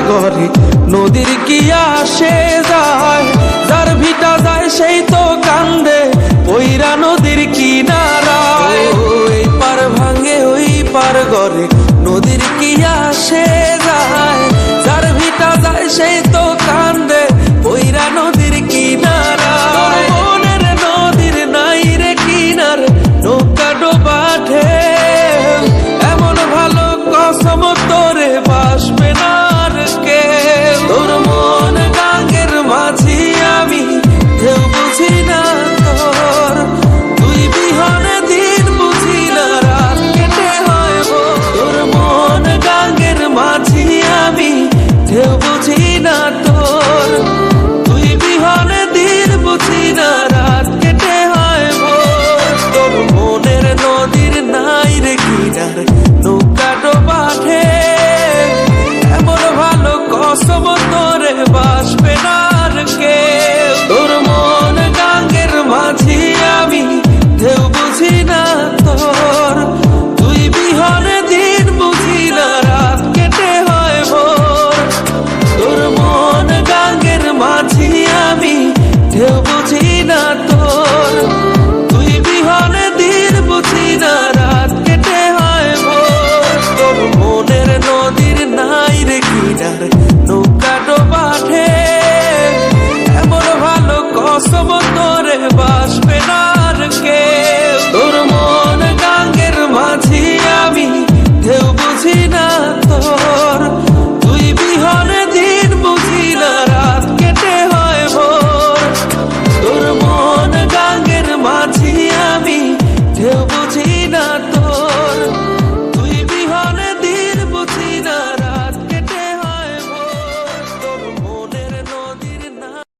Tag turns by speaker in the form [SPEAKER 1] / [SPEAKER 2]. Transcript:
[SPEAKER 1] ঘরে নদীর কি আসে যায়, যার ভিটা যায় সেই তো কান্দে পইরা নদীর কিনারায়। এই পার ভাঙে ওই পার ঘরে নদীর কি আসে যায়, যার ভিটা যায় সেই তো কান্দে পইরা নদীর কিনারায়। মনের নদীর নাই রে কিনার নৌকা ডোবা ঢেউ, এমন ভালো কসম তোরে বাসবে না আর কেউ। তোর মন গাঙ্গের মাঝি আমি ঢেউ বুঝি না তোর, তুই বিহনে দিন বুঝি না রাত কেটে হয় ভোর। তোর মন গাঙ্গের মাঝি আমি ঢেউ বুঝি না তোর, তুই বিহনে দিন বুঝি না রাত কেটে হয় ভোর। তোর মনের নদীর নাই রে কিনার নৌকা ডোবা ঢেউ, এমন ভালো কসম তোরে বাসবে না আর কেউ। তোর মন গাঙ্গের মাঝি আমি ঢেউ বুঝি না তোর, তুই বিহনে দিন বুঝি না রাত কেটে হয় ভোর। তোর মন গাঙ্গের মাঝি আমি ঢেউ বুঝি না তোর, তুই বিহনে দিন বুঝি না রাত কেটে হয় ভোর। তোর মনের নদীর নাই রে কিনার নৌকা ডোবা ঢেউ, এমন ভালো কসম তোরে বাসবে না আর কেউ। তোর মন গাঙ্গের মাঝি আমি ঢেউ বুঝি না তোর, তুই বিহনে দিন বুঝি না রাত কেটে হয় ভোর। তোর মন গাঙ্গের মাঝি আমি ঢেউ বুঝি